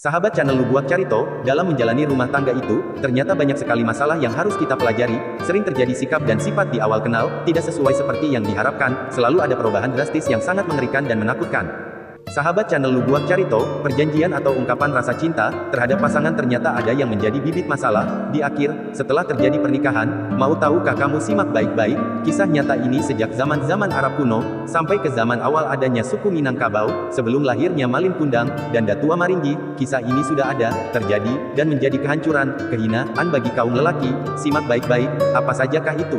Sahabat channel Lubuak Carito, dalam menjalani rumah tangga itu, ternyata banyak sekali masalah yang harus kita pelajari. Sering terjadi sikap dan sifat di awal kenal, tidak sesuai seperti yang diharapkan, selalu ada perubahan drastis yang sangat mengerikan dan menakutkan. Sahabat channel Lubuak Carito, perjanjian atau ungkapan rasa cinta terhadap pasangan ternyata ada yang menjadi bibit masalah. Di akhir, setelah terjadi pernikahan, mau tahukah kamu simak baik-baik, kisah nyata ini sejak zaman-zaman Arab kuno, sampai ke zaman awal adanya suku Minangkabau, sebelum lahirnya Malin Kundang, dan Datua Maringgi, kisah ini sudah ada, terjadi, dan menjadi kehancuran, kehinaan bagi kaum lelaki. Simak baik-baik, apa sajakah itu?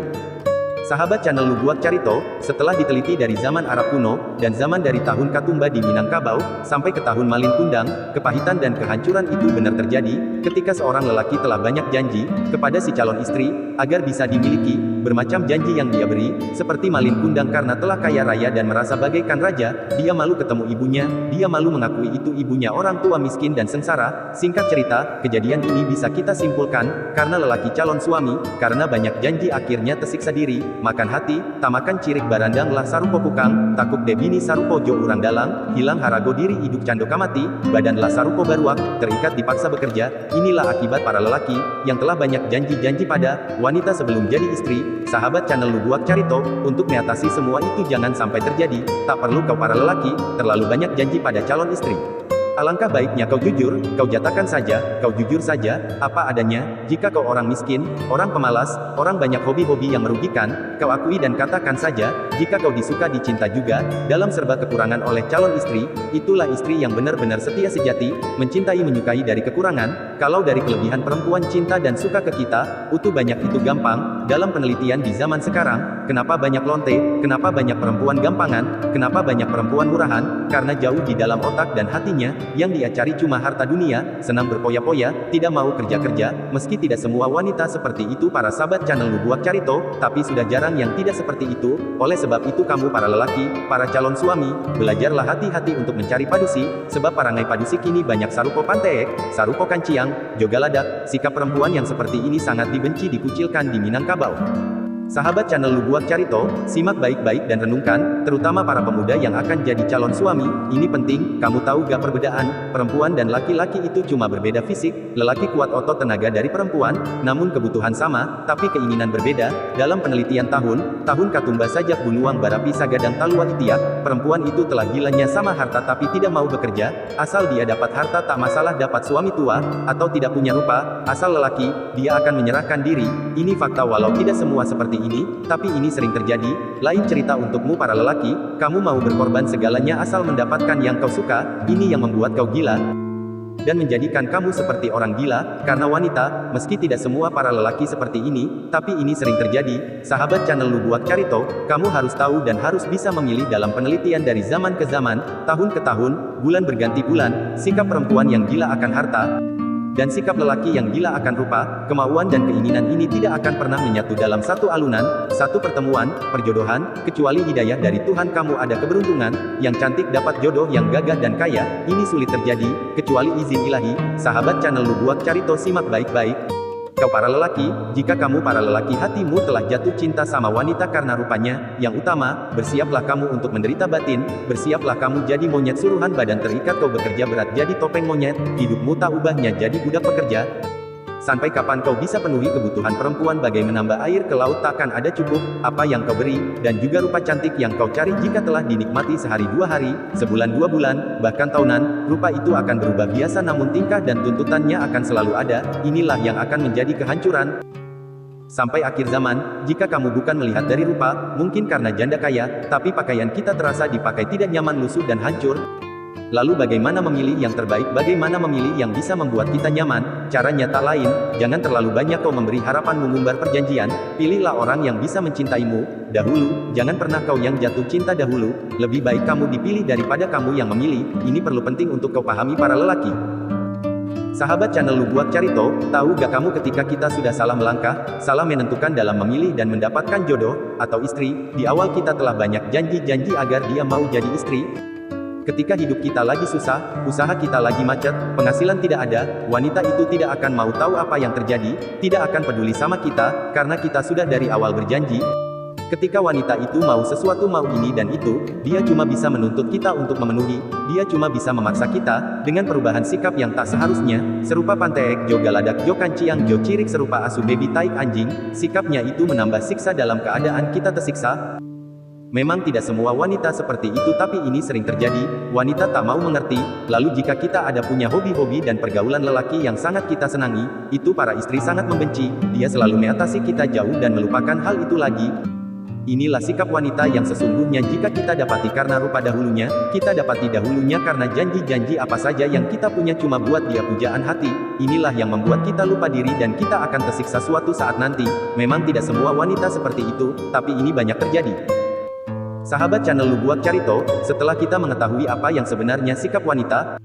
Sahabat channel Lubuak Carito, setelah diteliti dari zaman Arab kuno, dan zaman dari tahun Katumba di Minangkabau, sampai ke tahun Malin Kundang, kepahitan dan kehancuran itu benar terjadi, ketika seorang lelaki telah banyak janji, kepada si calon istri, agar bisa dimiliki, bermacam janji yang dia beri, seperti Malin Kundang karena telah kaya raya dan merasa bagaikan raja, dia malu ketemu ibunya, dia malu mengakui itu ibunya orang tua miskin dan sengsara. Singkat cerita, kejadian ini bisa kita simpulkan, karena lelaki calon suami, karena banyak janji akhirnya tersiksa diri, makan hati, tamakan cirik barandang lah sarupo kukang, takuk debini sarupo jo urang dalang, hilang harago diri iduk cando kamati, badan lah sarupo baruak, terikat dipaksa bekerja. Inilah akibat para lelaki, yang telah banyak janji-janji pada wanita sebelum jadi istri. Sahabat channel Lubuak Carito, untuk mengatasi semua itu jangan sampai terjadi, tak perlu kau para lelaki, terlalu banyak janji pada calon istri. Alangkah baiknya kau jujur, kau nyatakan saja, kau jujur saja, apa adanya. Jika kau orang miskin, orang pemalas, orang banyak hobi-hobi yang merugikan, kau akui dan katakan saja. Jika kau disuka dicinta juga, dalam serba kekurangan oleh calon istri, itulah istri yang benar-benar setia sejati, mencintai menyukai dari kekurangan. Kalau dari kelebihan perempuan cinta dan suka ke kita, utuh banyak itu gampang. Dalam penelitian di zaman sekarang, kenapa banyak lonte, kenapa banyak perempuan gampangan, kenapa banyak perempuan murahan, karena jauh di dalam otak dan hatinya, yang dia cari cuma harta dunia, senang berpoya-poya, tidak mau kerja-kerja. Meski tidak semua wanita seperti itu para sahabat channel Lubuak Carito, tapi sudah jarang yang tidak seperti itu. Oleh sebab itu kamu para lelaki, para calon suami, belajarlah hati-hati untuk mencari padusi, sebab parangai padusi kini banyak sarupo panteek, sarupo kanciang, jogaladak. Sikap perempuan yang seperti ini sangat dibenci dikucilkan di Minangkabau. Sahabat channel Lubuak Carito, simak baik-baik dan renungkan, terutama para pemuda yang akan jadi calon suami. Ini penting, kamu tahu gak perbedaan perempuan dan laki-laki itu cuma berbeda fisik. Lelaki kuat otot tenaga dari perempuan, namun kebutuhan sama, tapi keinginan berbeda. Dalam penelitian tahun Katumba sajak bunuang barapi sagadang talua itiak, perempuan itu telah gilanya sama harta tapi tidak mau bekerja. Asal dia dapat harta tak masalah dapat suami tua, atau tidak punya rupa, asal lelaki, dia akan menyerahkan diri. Ini fakta walau tidak semua seperti ini, tapi ini sering terjadi. Lain cerita untukmu para lelaki, kamu mau berkorban segalanya asal mendapatkan yang kau suka. Ini yang membuat kau gila dan menjadikan kamu seperti orang gila. Karena wanita, meski tidak semua para lelaki seperti ini, tapi ini sering terjadi. Sahabat channel Lubuak Carito, kamu harus tahu dan harus bisa memilih dalam penelitian dari zaman ke zaman, tahun ke tahun, bulan berganti bulan, sikap perempuan yang gila akan harta dan sikap lelaki yang gila akan rupa, kemauan dan keinginan ini tidak akan pernah menyatu dalam satu alunan, satu pertemuan, perjodohan, kecuali hidayah dari Tuhan. Kamu ada keberuntungan, yang cantik dapat jodoh yang gagah dan kaya, ini sulit terjadi, kecuali izin ilahi. Sahabat channel Lubuak Carito simak baik-baik. Kau para lelaki, jika kamu para lelaki hatimu telah jatuh cinta sama wanita karena rupanya, yang utama, bersiaplah kamu untuk menderita batin, bersiaplah kamu jadi monyet suruhan badan terikat kau bekerja berat jadi topeng monyet, hidupmu tak ubahnya jadi budak pekerja. Sampai kapan kau bisa penuhi kebutuhan perempuan bagai menambah air ke laut takkan ada cukup, apa yang kau beri, dan juga rupa cantik yang kau cari jika telah dinikmati sehari dua hari, sebulan dua bulan, bahkan tahunan, rupa itu akan berubah biasa namun tingkah dan tuntutannya akan selalu ada. Inilah yang akan menjadi kehancuran sampai akhir zaman. Jika kamu bukan melihat dari rupa, mungkin karena janda kaya, tapi pakaian kita terasa dipakai tidak nyaman, lusuh dan hancur. Lalu bagaimana memilih yang terbaik, bagaimana memilih yang bisa membuat kita nyaman? Caranya tak lain, jangan terlalu banyak kau memberi harapan mengumbar perjanjian, pilihlah orang yang bisa mencintaimu dahulu, jangan pernah kau yang jatuh cinta dahulu. Lebih baik kamu dipilih daripada kamu yang memilih. Ini perlu penting untuk kau pahami para lelaki. Sahabat channel Lubuak Carito, tahu gak kamu ketika kita sudah salah melangkah, salah menentukan dalam memilih dan mendapatkan jodoh, atau istri, di awal kita telah banyak janji-janji agar dia mau jadi istri. Ketika hidup kita lagi susah, usaha kita lagi macet, penghasilan tidak ada, wanita itu tidak akan mau tahu apa yang terjadi, tidak akan peduli sama kita, karena kita sudah dari awal berjanji. Ketika wanita itu mau sesuatu, mau ini dan itu, dia cuma bisa menuntut kita untuk memenuhi, dia cuma bisa memaksa kita, dengan perubahan sikap yang tak seharusnya, serupa Panteek Jo Galadak Jo Kanciang Jo Cirik serupa asu baby taik anjing, sikapnya itu menambah siksa dalam keadaan kita tersiksa. Memang tidak semua wanita seperti itu, tapi ini sering terjadi, wanita tak mau mengerti, lalu jika kita ada punya hobi-hobi dan pergaulan lelaki yang sangat kita senangi, itu para istri sangat membenci, dia selalu mengatasi kita jauh dan melupakan hal itu lagi. Inilah sikap wanita yang sesungguhnya jika kita dapati karena rupa dahulunya, kita dapati dahulunya karena janji-janji apa saja yang kita punya cuma buat dia pujaan hati, inilah yang membuat kita lupa diri dan kita akan tersiksa suatu saat nanti. Memang tidak semua wanita seperti itu, tapi ini banyak terjadi. Sahabat channel Lubuak Carito, setelah kita mengetahui apa yang sebenarnya sikap wanita,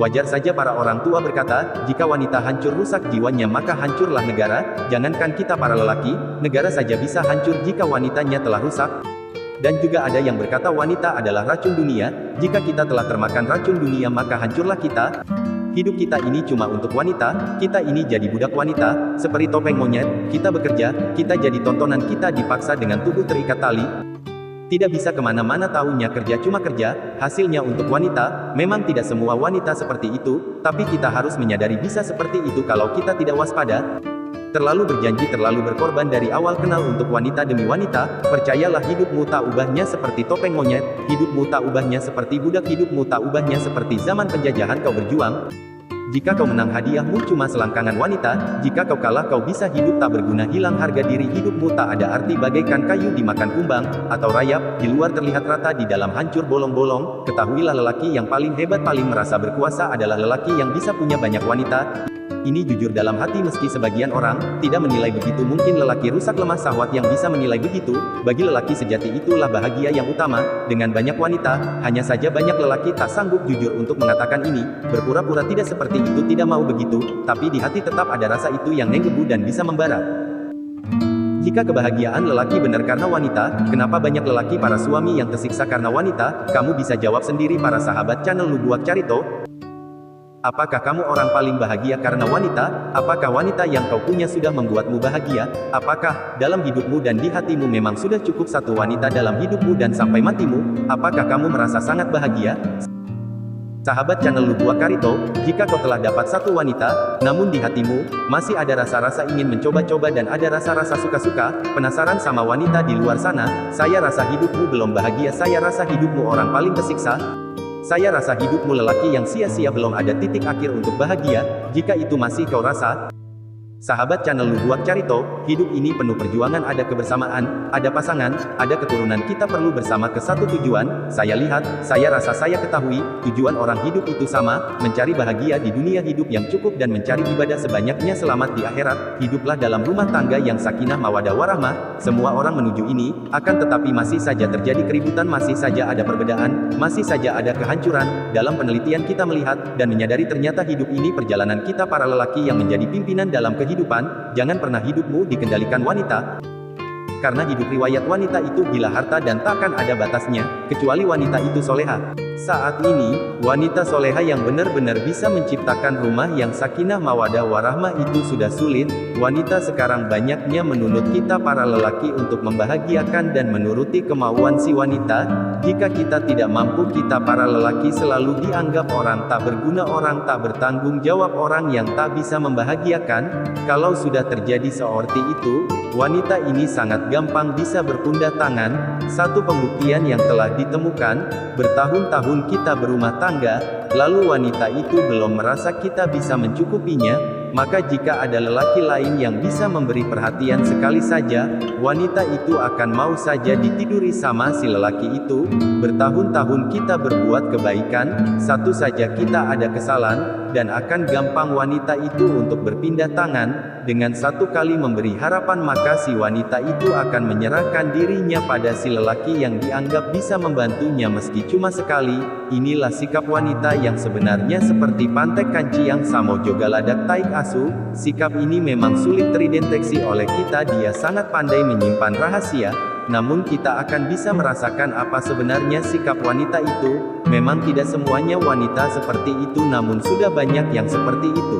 wajar saja para orang tua berkata, jika wanita hancur rusak jiwanya maka hancurlah negara, jangankan kita para lelaki, negara saja bisa hancur jika wanitanya telah rusak. Dan juga ada yang berkata wanita adalah racun dunia, jika kita telah termakan racun dunia maka hancurlah kita. Hidup kita ini cuma untuk wanita, kita ini jadi budak wanita, seperti topeng monyet, kita bekerja, kita jadi tontonan, kita dipaksa dengan tubuh terikat tali. Tidak bisa kemana-mana, tahunya kerja cuma kerja, hasilnya untuk wanita. Memang tidak semua wanita seperti itu, tapi kita harus menyadari bisa seperti itu kalau kita tidak waspada. Terlalu berjanji, terlalu berkorban dari awal kenal untuk wanita demi wanita, percayalah hidupmu tak ubahnya seperti topeng monyet, hidupmu tak ubahnya seperti budak, hidupmu tak ubahnya seperti zaman penjajahan kau berjuang. Jika kau menang hadiahmu cuma selangkangan wanita, jika kau kalah kau bisa hidup tak berguna, hilang harga diri, hidupmu tak ada arti bagaikan kayu dimakan kumbang, atau rayap, di luar terlihat rata di dalam hancur bolong-bolong. Ketahuilah lelaki yang paling hebat, paling merasa berkuasa adalah lelaki yang bisa punya banyak wanita. Ini jujur dalam hati meski sebagian orang tidak menilai begitu, mungkin lelaki rusak lemah syahwat yang bisa menilai begitu, bagi lelaki sejati itulah bahagia yang utama, dengan banyak wanita, hanya saja banyak lelaki tak sanggup jujur untuk mengatakan ini, berpura-pura tidak seperti itu, tidak mau begitu, tapi di hati tetap ada rasa itu yang menggebu dan bisa membara. Jika kebahagiaan lelaki benar karena wanita, kenapa banyak lelaki para suami yang tersiksa karena wanita? Kamu bisa jawab sendiri para sahabat channel Lubuak Carito. Apakah kamu orang paling bahagia karena wanita? Apakah wanita yang kau punya sudah membuatmu bahagia? Apakah dalam hidupmu dan di hatimu memang sudah cukup satu wanita dalam hidupmu dan sampai matimu? Apakah kamu merasa sangat bahagia? Sahabat channel Lubuak Carito, jika kau telah dapat satu wanita, namun di hatimu masih ada rasa-rasa ingin mencoba-coba dan ada rasa-rasa suka-suka, penasaran sama wanita di luar sana, saya rasa hidupmu belum bahagia, saya rasa hidupmu orang paling tersiksa. Saya rasa hidupmu lelaki yang sia-sia, belum ada titik akhir untuk bahagia. Jika itu masih kau rasa, sahabat channel Lubuak Carito, hidup ini penuh perjuangan, ada kebersamaan, ada pasangan, ada keturunan, kita perlu bersama ke satu tujuan. Saya lihat, saya rasa, saya ketahui, tujuan orang hidup itu sama, mencari bahagia di dunia, hidup yang cukup dan mencari ibadah sebanyaknya selamat di akhirat. Hiduplah dalam rumah tangga yang sakinah mawadah warahmah. Semua orang menuju ini, akan tetapi masih saja terjadi keributan, masih saja ada perbedaan, masih saja ada kehancuran. Dalam penelitian kita melihat dan menyadari ternyata hidup ini perjalanan kita para lelaki yang menjadi pimpinan dalam kehidupan. Jangan pernah hidupmu dikendalikan wanita, karena hidup riwayat wanita itu gila harta dan takkan ada batasnya, kecuali wanita itu soleha. Saat ini, wanita soleha yang benar-benar bisa menciptakan rumah yang sakinah mawadah warahmah itu sudah sulit. Wanita sekarang banyaknya menuntut kita para lelaki untuk membahagiakan dan menuruti kemauan si wanita. Jika kita tidak mampu, kita para lelaki selalu dianggap orang tak berguna, orang tak bertanggung jawab, orang yang tak bisa membahagiakan. Kalau sudah terjadi seperti itu, wanita ini sangat gampang bisa berpindah tangan. Satu pembuktian yang telah ditemukan, bertahun-tahun kita berumah tangga, lalu wanita itu belum merasa kita bisa mencukupinya, maka jika ada lelaki lain yang bisa memberi perhatian sekali saja, wanita itu akan mau saja ditiduri sama si lelaki itu. Bertahun-tahun kita berbuat kebaikan, satu saja kita ada kesalahan, dan akan gampang wanita itu untuk berpindah tangan. Dengan satu kali memberi harapan maka si wanita itu akan menyerahkan dirinya pada si lelaki yang dianggap bisa membantunya meski cuma sekali. Inilah sikap wanita yang sebenarnya seperti Panteek Kanciang Samo Jo Galadak Taik Asu. Sikap ini memang sulit terdeteksi oleh kita, dia sangat pandai menyimpan rahasia. Namun kita akan bisa merasakan apa sebenarnya sikap wanita itu. Memang tidak semuanya wanita seperti itu, namun sudah banyak yang seperti itu.